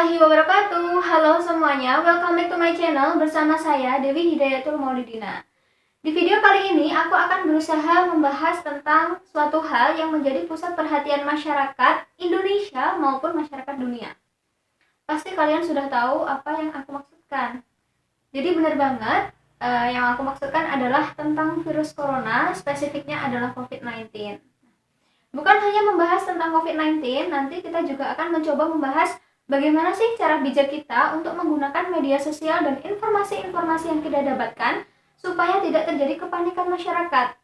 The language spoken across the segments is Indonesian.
Warahmatullahi wabarakatuh. Halo semuanya, welcome back to my channel bersama saya Dewi Hidayatul Maulidina. Di video kali ini aku akan berusaha membahas tentang suatu hal yang menjadi pusat perhatian masyarakat Indonesia maupun masyarakat dunia. Pasti kalian sudah tahu apa yang aku maksudkan. Jadi benar banget, yang aku maksudkan adalah tentang virus corona, spesifiknya adalah COVID-19. Bukan hanya membahas tentang COVID-19, nanti kita juga akan mencoba membahas bagaimana sih cara bijak kita untuk menggunakan media sosial dan informasi-informasi yang kita dapatkan supaya tidak terjadi kepanikan masyarakat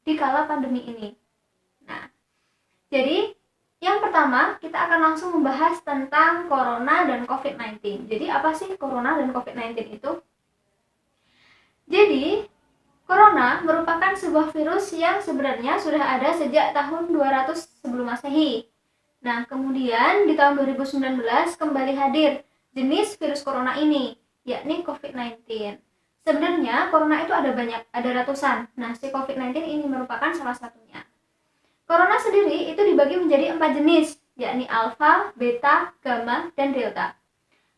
di kala pandemi ini. Nah, jadi yang pertama kita akan langsung membahas tentang corona dan COVID-19. Jadi apa sih corona dan COVID-19 itu? Jadi corona merupakan sebuah virus yang sebenarnya sudah ada sejak tahun 200 sebelum Masehi. Nah, kemudian di tahun 2019 kembali hadir jenis virus corona ini, yakni COVID-19. Sebenarnya corona itu ada banyak, ada ratusan. Nah, si COVID-19 ini merupakan salah satunya. Corona sendiri itu dibagi menjadi 4 jenis, yakni alfa, beta, gamma, dan delta.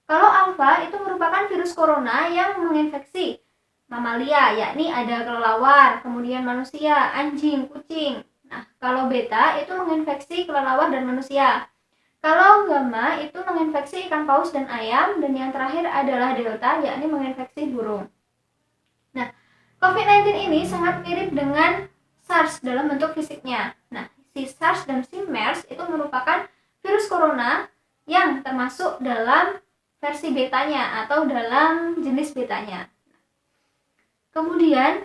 Kalau alfa itu merupakan virus corona yang menginfeksi mamalia, yakni ada kelelawar, kemudian manusia, anjing, kucing. Nah, kalau beta itu menginfeksi kelelawar dan manusia. Kalau gamma itu menginfeksi ikan paus dan ayam, dan yang terakhir adalah delta, yakni menginfeksi burung. Nah, COVID-19 ini sangat mirip dengan SARS dalam bentuk fisiknya. Nah, si SARS dan si MERS itu merupakan virus corona yang termasuk dalam versi betanya atau dalam jenis betanya. Kemudian,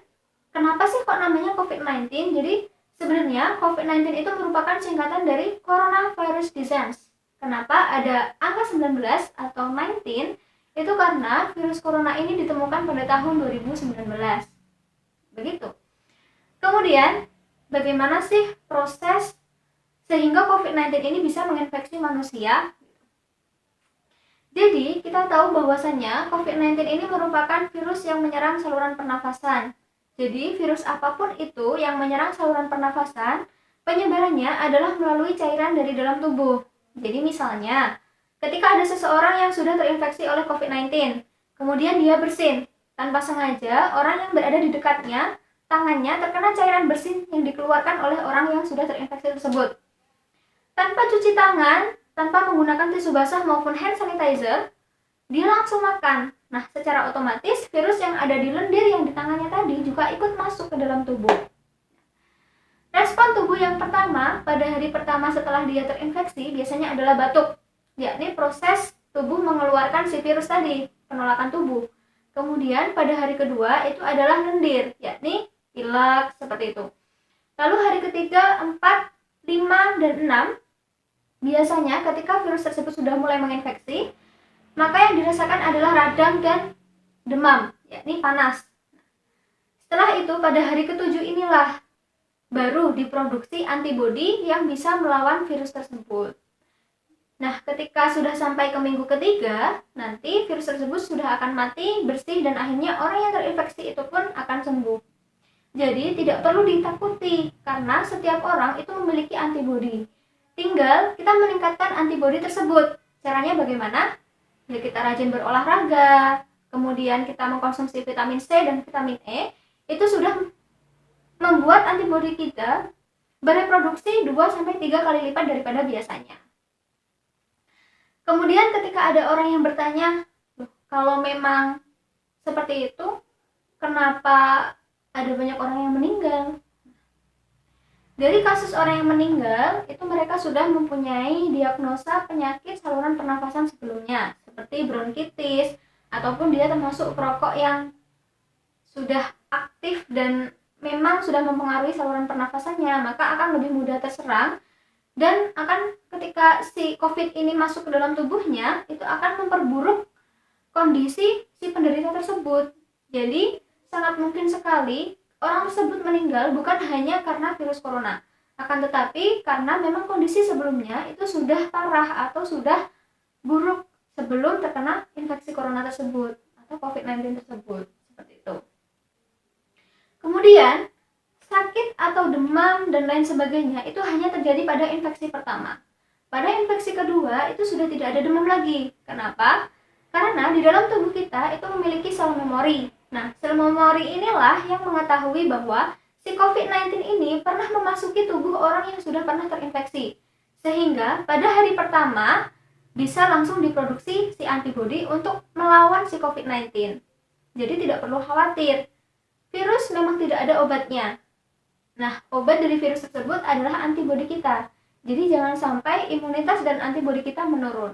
kenapa sih kok namanya COVID-19? Jadi, sebenarnya COVID-19 itu merupakan singkatan dari Coronavirus Disease. Kenapa ada angka 19 atau 19? Itu karena virus corona ini ditemukan pada tahun 2019. Begitu. Kemudian, bagaimana sih proses sehingga COVID-19 ini bisa menginfeksi manusia? Jadi, kita tahu bahwasannya COVID-19 ini merupakan virus yang menyerang saluran pernafasan. Jadi, virus apapun itu yang menyerang saluran pernafasan, penyebarannya adalah melalui cairan dari dalam tubuh. Jadi, misalnya, ketika ada seseorang yang sudah terinfeksi oleh COVID-19, kemudian dia bersin, tanpa sengaja orang yang berada di dekatnya, tangannya terkena cairan bersin yang dikeluarkan oleh orang yang sudah terinfeksi tersebut. Tanpa cuci tangan, tanpa menggunakan tisu basah maupun hand sanitizer, dia langsung makan. Nah, secara otomatis virus yang ada di lendir yang di tangannya tadi juga ikut masuk ke dalam tubuh. Respon tubuh yang pertama pada hari pertama setelah dia terinfeksi biasanya adalah batuk, yakni proses tubuh mengeluarkan si virus tadi, penolakan tubuh. Kemudian pada hari kedua itu adalah lendir, yakni pilek seperti itu. Lalu hari ketiga, 4, 5, dan 6 biasanya ketika virus tersebut sudah mulai menginfeksi, maka yang dirasakan adalah radang dan demam, yakni panas. Setelah itu pada hari ketujuh inilah baru diproduksi antibodi yang bisa melawan virus tersebut. Nah, ketika sudah sampai ke minggu ketiga, nanti virus tersebut sudah akan mati, bersih, dan akhirnya orang yang terinfeksi itu pun akan sembuh. Jadi tidak perlu ditakuti karena setiap orang itu memiliki antibodi. Tinggal kita meningkatkan antibodi tersebut. Caranya bagaimana? Ya kita rajin berolahraga, kemudian kita mengkonsumsi vitamin C dan vitamin E, itu sudah membuat antibodi kita bereproduksi 2-3 kali lipat daripada biasanya. Kemudian ketika ada orang yang bertanya, kalau memang seperti itu, kenapa ada banyak orang yang meninggal? Dari kasus orang yang meninggal, itu mereka sudah mempunyai diagnosa penyakit saluran pernafasan sebelumnya, seperti bronkitis, ataupun dia termasuk perokok yang sudah aktif dan memang sudah mempengaruhi saluran pernafasannya, maka akan lebih mudah terserang, dan akan ketika si COVID ini masuk ke dalam tubuhnya, itu akan memperburuk kondisi si penderita tersebut. Jadi, sangat mungkin sekali orang tersebut meninggal bukan hanya karena virus corona, akan tetapi karena memang kondisi sebelumnya itu sudah parah atau sudah buruk sebelum terkena infeksi corona tersebut atau COVID-19 tersebut, seperti itu. Kemudian, sakit atau demam dan lain sebagainya itu hanya terjadi pada infeksi pertama. Pada infeksi kedua itu sudah tidak ada demam lagi. Kenapa? Karena di dalam tubuh kita itu memiliki sel memori. Nah, sel memori inilah yang mengetahui bahwa si COVID-19 ini pernah memasuki tubuh orang yang sudah pernah terinfeksi. Sehingga pada hari pertama bisa langsung diproduksi si antibodi untuk melawan si COVID-19. Jadi tidak perlu khawatir. Virus memang tidak ada obatnya. Nah, obat dari virus tersebut adalah antibodi kita. Jadi jangan sampai imunitas dan antibodi kita menurun.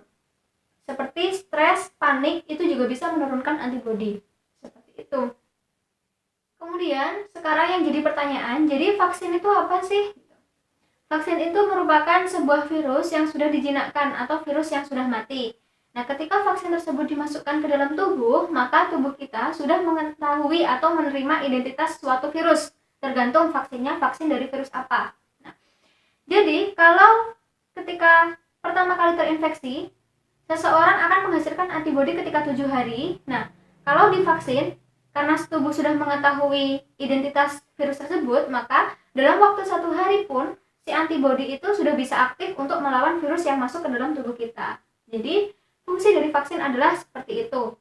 Seperti stres, panik, itu juga bisa menurunkan antibodi. Seperti itu. Kemudian, sekarang yang jadi pertanyaan, jadi vaksin itu apa sih? Vaksin itu merupakan sebuah virus yang sudah dijinakkan atau virus yang sudah mati. Nah, ketika vaksin tersebut dimasukkan ke dalam tubuh, maka tubuh kita sudah mengetahui atau menerima identitas suatu virus, tergantung vaksinnya vaksin dari virus apa. Nah, jadi, kalau ketika pertama kali terinfeksi, seseorang akan menghasilkan antibodi ketika 7 hari. Nah, kalau divaksin, karena tubuh sudah mengetahui identitas virus tersebut, maka dalam waktu 1 hari pun, si antibodi itu sudah bisa aktif untuk melawan virus yang masuk ke dalam tubuh kita. Jadi, fungsi dari vaksin adalah seperti itu.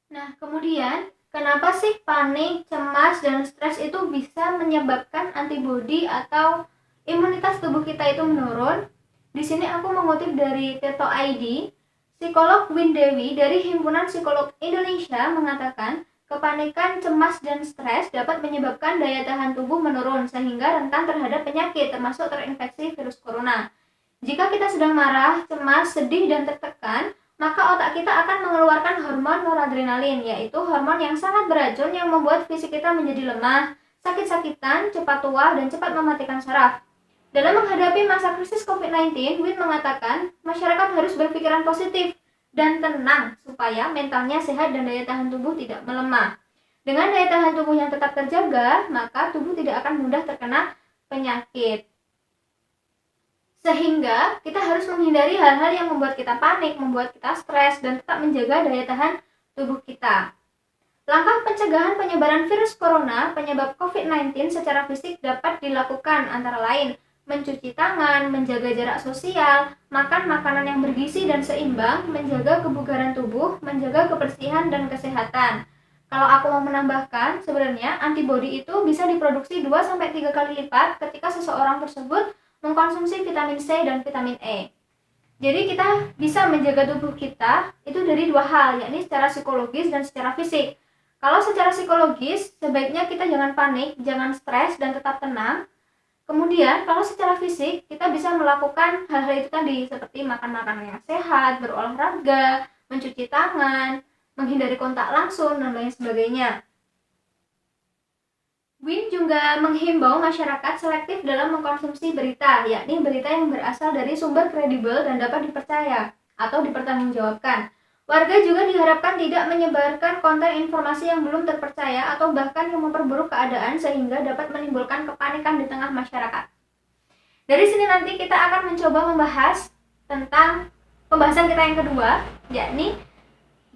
Nah, kemudian, kenapa sih panik, cemas, dan stres itu bisa menyebabkan antibodi atau imunitas tubuh kita itu menurun? Di sini aku mengutip dari Teto ID, psikolog Windewi dari Himpunan Psikolog Indonesia mengatakan, kepanikan, cemas, dan stres dapat menyebabkan daya tahan tubuh menurun sehingga rentan terhadap penyakit termasuk terinfeksi virus corona. Jika kita sedang marah, cemas, sedih, dan tertekan, maka otak kita akan mengeluarkan hormon noradrenalin, yaitu hormon yang sangat beracun yang membuat fisik kita menjadi lemah, sakit-sakitan, cepat tua, dan cepat mematikan saraf. Dalam menghadapi masa krisis COVID-19, Win mengatakan masyarakat harus berpikiran positif dan tenang supaya mentalnya sehat dan daya tahan tubuh tidak melemah. Dengan daya tahan tubuh yang tetap terjaga, maka tubuh tidak akan mudah terkena penyakit. Sehingga kita harus menghindari hal-hal yang membuat kita panik, membuat kita stres, dan tetap menjaga daya tahan tubuh kita. Langkah pencegahan penyebaran virus corona penyebab COVID-19 secara fisik dapat dilakukan antara lain mencuci tangan, menjaga jarak sosial, makan makanan yang bergizi dan seimbang, menjaga kebugaran tubuh, menjaga kebersihan dan kesehatan. Kalau aku mau menambahkan, sebenarnya antibodi itu bisa diproduksi 2-3 kali lipat ketika seseorang tersebut mengkonsumsi vitamin C dan vitamin E. Jadi kita bisa menjaga tubuh kita itu dari 2 hal, yakni secara psikologis dan secara fisik. Kalau secara psikologis, sebaiknya kita jangan panik, jangan stres, dan tetap tenang. Kemudian, kalau secara fisik, kita bisa melakukan hal-hal itu tadi, seperti makan makanan yang sehat, berolahraga, mencuci tangan, menghindari kontak langsung, dan lain sebagainya. Win juga menghimbau masyarakat selektif dalam mengkonsumsi berita, yakni berita yang berasal dari sumber kredibel dan dapat dipercaya atau dipertanggungjawabkan. Warga juga diharapkan tidak menyebarkan konten informasi yang belum terpercaya atau bahkan yang memperburuk keadaan sehingga dapat menimbulkan kepanikan di tengah masyarakat. Dari sini nanti kita akan mencoba membahas tentang pembahasan kita yang kedua, yakni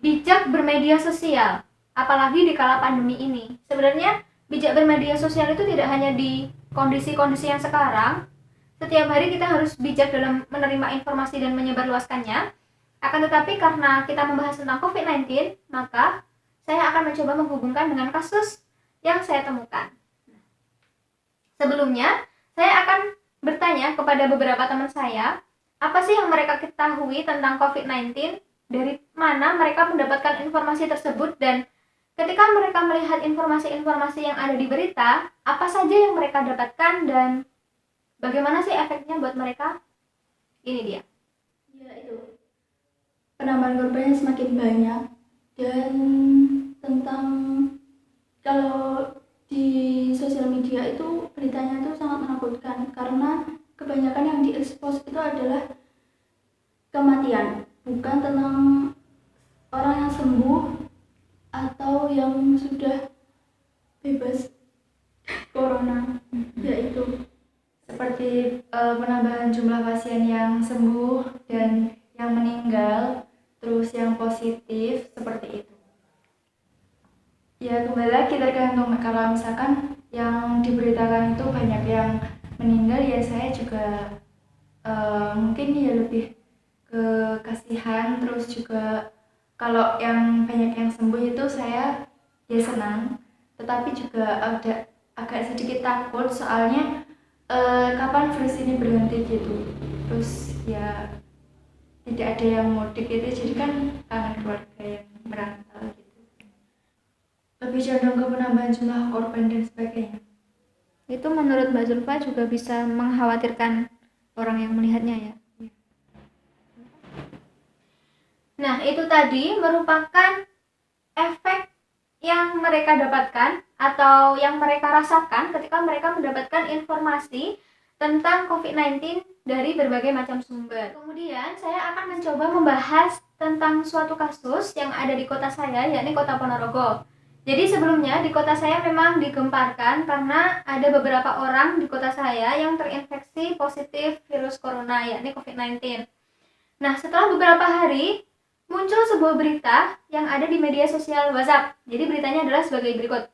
bijak bermedia sosial, apalagi di kala pandemi ini. Sebenarnya bijak bermedia sosial itu tidak hanya di kondisi-kondisi yang sekarang. Setiap hari kita harus bijak dalam menerima informasi dan menyebarluaskannya. Akan tetapi karena kita membahas tentang COVID-19, maka saya akan mencoba menghubungkan dengan kasus yang saya temukan. Sebelumnya, saya akan bertanya kepada beberapa teman saya, apa sih yang mereka ketahui tentang COVID-19, dari mana mereka mendapatkan informasi tersebut, dan ketika mereka melihat informasi-informasi yang ada di berita, apa saja yang mereka dapatkan dan bagaimana sih efeknya buat mereka? Ini dia. Ya, itu. Penambahan korbannya semakin banyak, dan tentang kalau di sosial media itu beritanya itu sangat menakutkan karena kebanyakan yang diekspos itu adalah kematian, bukan tentang orang yang sembuh atau yang sudah bebas corona. Yaitu seperti penambahan jumlah pasien yang sembuh dan yang meninggal, terus yang positif, seperti itu. Ya, kembali lagi tergantung, kalau misalkan yang diberitakan itu banyak yang meninggal, ya saya juga mungkin ya lebih ke kasihan, terus juga kalau yang banyak yang sembuh itu saya ya senang, tetapi juga ada agak sedikit takut soalnya kapan virus ini berhenti gitu. Terus ya tidak ada yang mudik itu, jadi kan kangen keluarga yang merantau gitu. Lebih condong ke penambahan jumlah korban dan sebagainya. Itu menurut Mbak Zulfa juga bisa mengkhawatirkan orang yang melihatnya ya. Nah, itu tadi merupakan efek yang mereka dapatkan atau yang mereka rasakan ketika mereka mendapatkan informasi tentang COVID-19 dari berbagai macam sumber. Kemudian saya akan mencoba membahas tentang suatu kasus yang ada di kota saya, yakni Kota Ponorogo. Jadi sebelumnya di kota saya memang digemparkan karena ada beberapa orang di kota saya yang terinfeksi positif virus corona, yakni COVID-19. Nah, setelah beberapa hari muncul sebuah berita yang ada di media sosial WhatsApp. Jadi beritanya adalah sebagai berikut.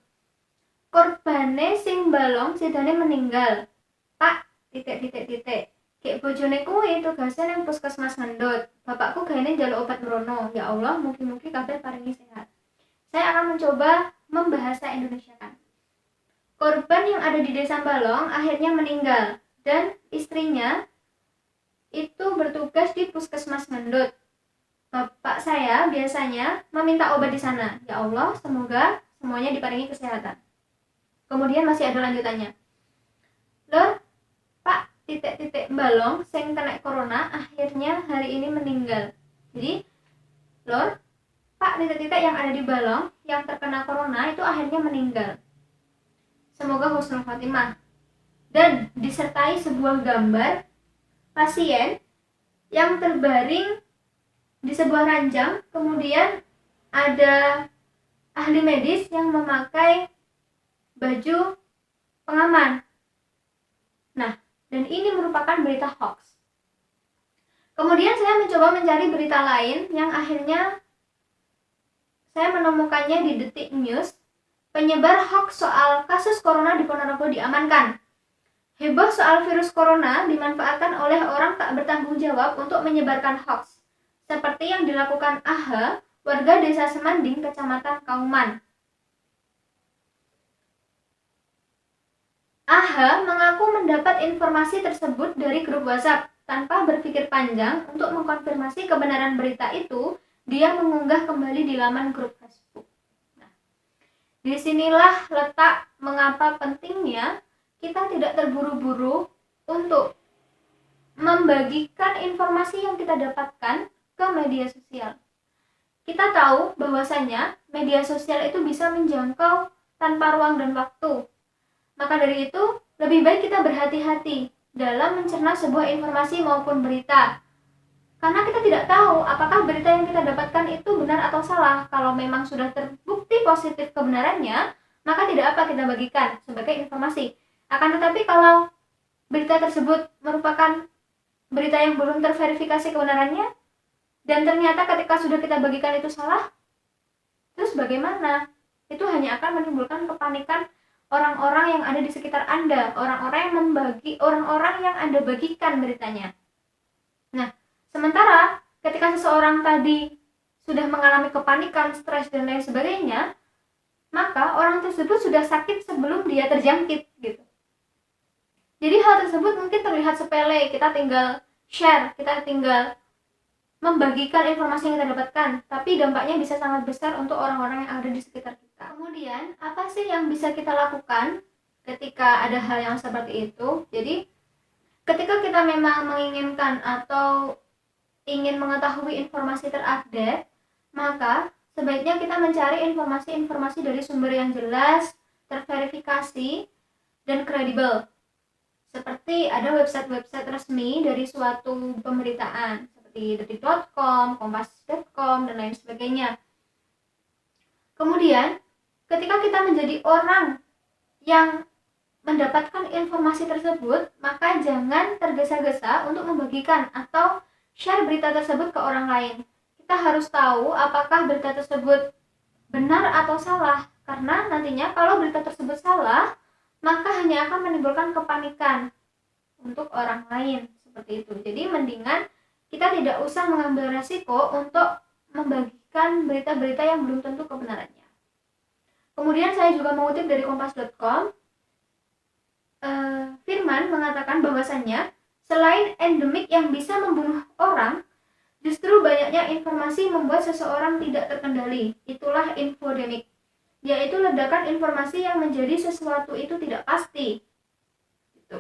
Korbane sing balong sidane meninggal. Pak, titik. Kek bojone kuwi tugasnya nang puskesmas ngendut. Bapakku gaene njaluk obat merono. Ya Allah, mugi-mugi kabeh paringi sehat. Saya akan mencoba membahasa Indonesiakan. Korban yang ada di Desa Balong akhirnya meninggal dan istrinya itu bertugas di puskesmas ngendut. Bapak saya biasanya meminta obat di sana. Ya Allah, semoga semuanya diparingi kesehatan. Kemudian masih ada lanjutannya. Lor, Pak, titik balong sing kena corona akhirnya hari ini meninggal. Jadi, Lor, Pak, titik yang ada di balong yang terkena corona itu akhirnya meninggal. Semoga husnul khotimah. Dan disertai sebuah gambar pasien yang terbaring di sebuah ranjang, kemudian ada ahli medis yang memakai baju pengaman. Nah, dan ini merupakan berita hoax. Kemudian saya mencoba mencari berita lain yang akhirnya saya menemukannya di Detik News. Penyebar hoax soal kasus corona di Ponorogo diamankan. Heboh soal virus corona dimanfaatkan oleh orang tak bertanggung jawab untuk menyebarkan hoax. Seperti yang dilakukan AH, warga Desa Semanding, Kecamatan Kauman. AH mengaku mendapat informasi tersebut dari grup WhatsApp. Tanpa berpikir panjang untuk mengkonfirmasi kebenaran berita itu, dia mengunggah kembali di laman grup Facebook. Nah, disinilah letak mengapa pentingnya kita tidak terburu-buru untuk membagikan informasi yang kita dapatkan ke media sosial. Kita tahu bahwasanya media sosial itu bisa menjangkau tanpa ruang dan waktu. Maka dari itu, lebih baik kita berhati-hati dalam mencerna sebuah informasi maupun berita. Karena kita tidak tahu apakah berita yang kita dapatkan itu benar atau salah. Kalau memang sudah terbukti positif kebenarannya, maka tidak apa kita bagikan sebagai informasi. Akan tetapi kalau berita tersebut merupakan berita yang belum terverifikasi kebenarannya, dan ternyata ketika sudah kita bagikan itu salah, terus bagaimana? Itu hanya akan menimbulkan kepanikan orang-orang yang ada di sekitar Anda, orang-orang yang Anda bagikan beritanya. Nah, sementara ketika seseorang tadi sudah mengalami kepanikan, stres dan lain sebagainya, maka orang tersebut sudah sakit sebelum dia terjangkit gitu. Jadi hal tersebut mungkin terlihat sepele, kita tinggal share, kita tinggal membagikan informasi yang kita dapatkan, tapi dampaknya bisa sangat besar untuk orang-orang yang ada di sekitar kita. Kemudian, apa sih yang bisa kita lakukan ketika ada hal yang seperti itu? Jadi, ketika kita memang menginginkan atau ingin mengetahui informasi terupdate, maka sebaiknya kita mencari informasi-informasi dari sumber yang jelas, terverifikasi, dan kredibel. Seperti ada website-website resmi dari suatu pemberitaan, seperti detik.com, kompas.com, dan lain sebagainya. Kemudian, ketika kita menjadi orang yang mendapatkan informasi tersebut, maka jangan tergesa-gesa untuk membagikan atau share berita tersebut ke orang lain. Kita harus tahu apakah berita tersebut benar atau salah, karena nantinya kalau berita tersebut salah, maka hanya akan menimbulkan kepanikan untuk orang lain. seperti itu. Jadi mendingan kita tidak usah mengambil resiko untuk membagikan berita-berita yang belum tentu kebenarannya. Kemudian saya juga mengutip dari kompas.com, Firman mengatakan bahwasannya selain endemik yang bisa membunuh orang, justru banyaknya informasi membuat seseorang tidak terkendali. Itulah infodemik, yaitu ledakan informasi yang menjadi sesuatu itu tidak pasti. Gitu.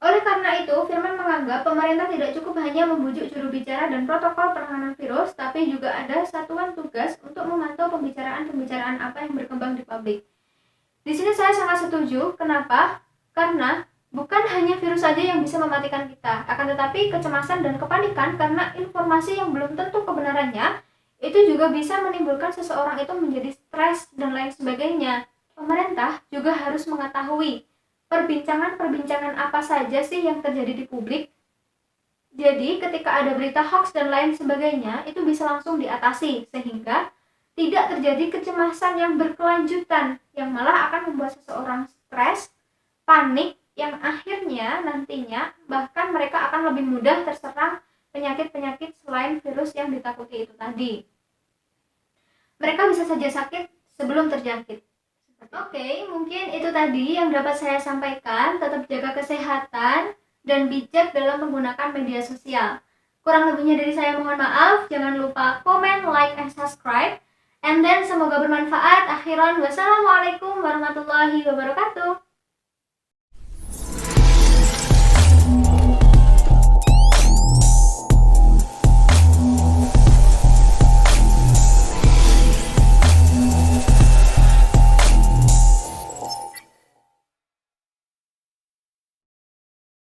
Oleh karena itu, Firman menganggap pemerintah tidak cukup hanya membujuk juru bicara dan protokol penanganan virus, tapi juga ada satuan tugas untuk memantau pembicaraan-pembicaraan apa yang berkembang di publik. Di sini saya sangat setuju. Kenapa? Karena bukan hanya virus saja yang bisa mematikan kita, akan tetapi kecemasan dan kepanikan karena informasi yang belum tentu kebenarannya itu juga bisa menimbulkan seseorang itu menjadi stres dan lain sebagainya. Pemerintah juga harus mengetahui perbincangan-perbincangan apa saja sih yang terjadi di publik. Jadi ketika ada berita hoax dan lain sebagainya, itu bisa langsung diatasi sehingga tidak terjadi kecemasan yang berkelanjutan yang malah akan membuat seseorang stres, panik, yang akhirnya nantinya bahkan mereka akan lebih mudah terserang penyakit-penyakit selain virus yang ditakuti itu tadi. Mereka bisa saja sakit sebelum terjangkit. Oke, mungkin itu tadi yang dapat saya sampaikan. Tetap jaga kesehatan dan bijak dalam menggunakan media sosial. Kurang lebihnya dari saya mohon maaf. Jangan lupa komen, like, and subscribe. And then semoga bermanfaat. Akhiran, wassalamualaikum warahmatullahi wabarakatuh.